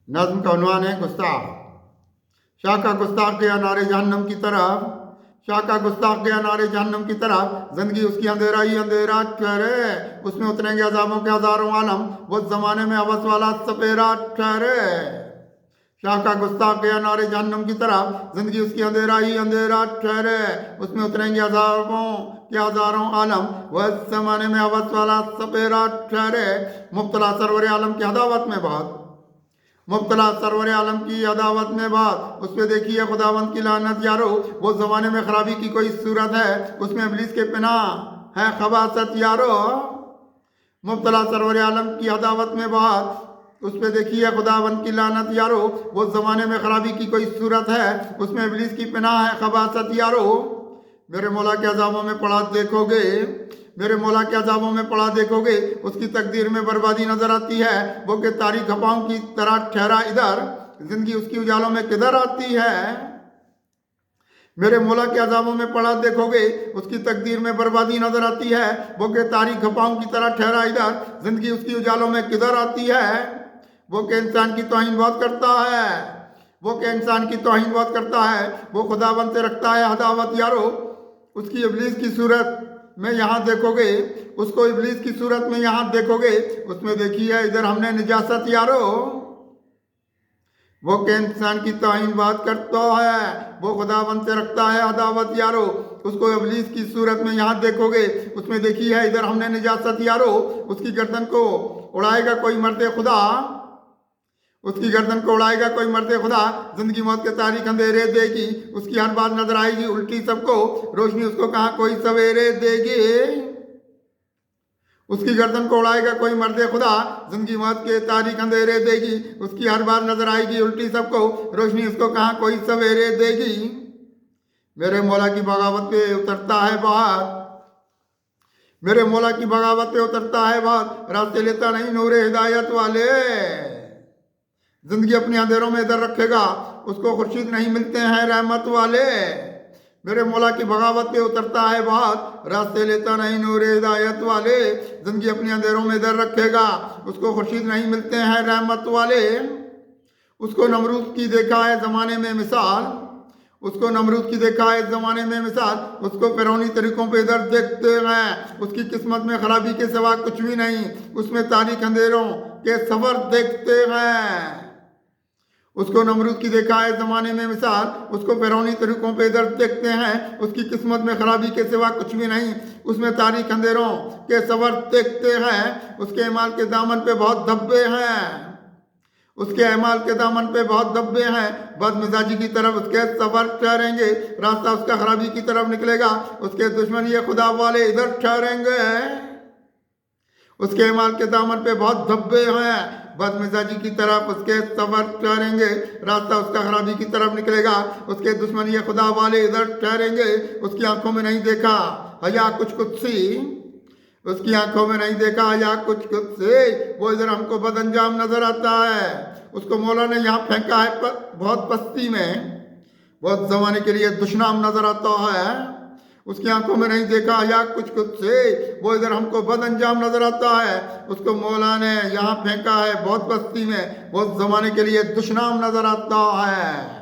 नज़्म का उन्वान है गुस्ताख। शाह का गुस्ताख गया नारे जहन्नम की तरफ, शाह का गुस्ताख गया नारे जहन्नम की तरफ, जिंदगी उसकी अंधेरा ही अंधेरा ठहरे, उसमें उतरेंगे अजाबों के हजारों आलम, वो जमाने में अवस वाला सपेरा ठहरे। शाह का गुस्ताख गया नारे जहन्नम की तरफ, जिंदगी उसकी अंधेरा ही अंधेरा ठहरे, उसमें उतरेंगे अजाबों के हजारों आलम, वह जमाने में अवस वाला सपेरा ठहरे। मुब्तला सरवर आलम की अदावत में बात, मुब्तला सरवर आलम की अदावत में बात, उस पर देखिए खुदावंत की लानत यारो, वो ज़माने में खराबी की कोई सूरत है, उसमें इब्लीस के पनाह है खबासत यारो। मुब्तला सरवर आलम की अदावत में बात, उस पर देखिए खुदावंत की लानत यारो, वो ज़माने में खराबी की कोई सूरत है, उसमें इब्लीस की पनाह है खबासत यारो। मेरे मौला के अजाबों में पड़ा देखोगे, मेरे मौला के अजाबों में पड़ा देखोगे, उसकी तकदीर में बर्बादी नजर आती है, वो के तारीख खपाओं की तरह ठहरा इधर, जिंदगी उसकी उजालों में किधर आती है। मेरे मौला के अजाबों में पड़ा देखोगे, उसकी तकदीर में बर्बादी नजर आती है, वो के तारीख खपाओं की तरह ठहरा इधर, जिंदगी उसकी उजालों में किधर आती है। वो के इंसान की तौहीन बहुत करता है, वो के इंसान की तौहीन बहुत करता है, वो खुदावंत से रखता है अदावत यारो, उसकी इब्लीस की सूरत में यहाँ देखोगे, उसको इब्लीस की सूरत में यहाँ देखोगे, उसमें देखिए इधर हमने निजासत यारो। वो के इंसान की तौहीन बात करता है, वो खुदावंत से रखता है अदावत यारो, उसको इब्लीस की सूरत में यहाँ देखोगे, उसमें देखिए इधर हमने निजासत यारो। उसकी गर्दन को उड़ाएगा कोई मर्द खुदा, उसकी गर्दन को उड़ाएगा कोई मर्द खुदा, जिंदगी मौत के तारीख अंधेरे देगी, उसकी हर बात नजर आएगी उल्टी सबको, रोशनी उसको कहाँ कोई सवेरे देगी। उसकी गर्दन को उड़ाएगा कोई मर्द खुदा, जिंदगी मौत के तारीख अंधेरे देगी, उसकी हर बात नजर आएगी उल्टी सबको, रोशनी उसको कहाँ कोई सवेरे देगी। मेरे मौला की बगावत पे उतरता है बाहर, मेरे मौला की बगावत पे उतरता है बाहर, रास्ते लेता नहीं नूरे हिदायत वाले, जिंदगी अपने अंधेरों में इधर रखेगा, उसको खुर्शीद नहीं मिलते हैं रहमत वाले। मेरे मौला की बगावत पे उतरता है बात, रास्ते लेता नहीं नूर हिदायत वाले, जिंदगी अपने अंधेरों में इधर रखेगा, उसको खुर्शीद नहीं मिलते हैं रहमत वाले। उसको नमरूद की देखा है जमाने में मिसाल, उसको नमरूद की देखा है जमाने में मिसाल, उसको फिरौनी तरीकों पे इधर देखते हैं, उसकी किस्मत में खराबी के सिवा कुछ भी नहीं, उसमें तारीख अंधेरों के सफर देखते हैं। उसको नमरूद की देखा है जमाने में मिसाल, उसको फिरौनी तरीकों पे इधर देखते हैं, उसकी किस्मत में खराबी के सिवा कुछ भी नहीं, उसमें तारीख अंधेरों के सफर देखते हैं। उसके अमाल के दामन पे बहुत धब्बे हैं, उसके अमाल के दामन पे बहुत धब्बे हैं, बदमिजाजी की तरफ उसके सफर ठहरेंगे, रास्ता उसका खराबी की तरफ निकलेगा, उसके दुश्मन ये खुदा वाले इधर ठहरेंगे। उसके अमाल के दामन पे बहुत धब्बे हैं, बदमिजाजी की तरफ उसके सफर ठहरेंगे, रास्ता उसका खराबी की तरफ निकलेगा, उसके दुश्मन ये खुदा वाले इधर ठहरेंगे। उसकी आंखों में नहीं देखा हया कुछ सी, उसकी आंखों में नहीं देखा हया कुछ से, वो इधर हमको बदअंजाम नजर आता है। उसको मौला ने यहाँ फेंका है बहुत पस्ती में, बहुत जमाने के लिए दुश्मन नजर आता है। उसकी आंखों में नहीं देखा या कुछ से, वो इधर हमको बद अंजाम नजर आता है। उसको मौला ने यहाँ फेंका है बहुत बस्ती में, बहुत जमाने के लिए दुश्मन नजर आता है।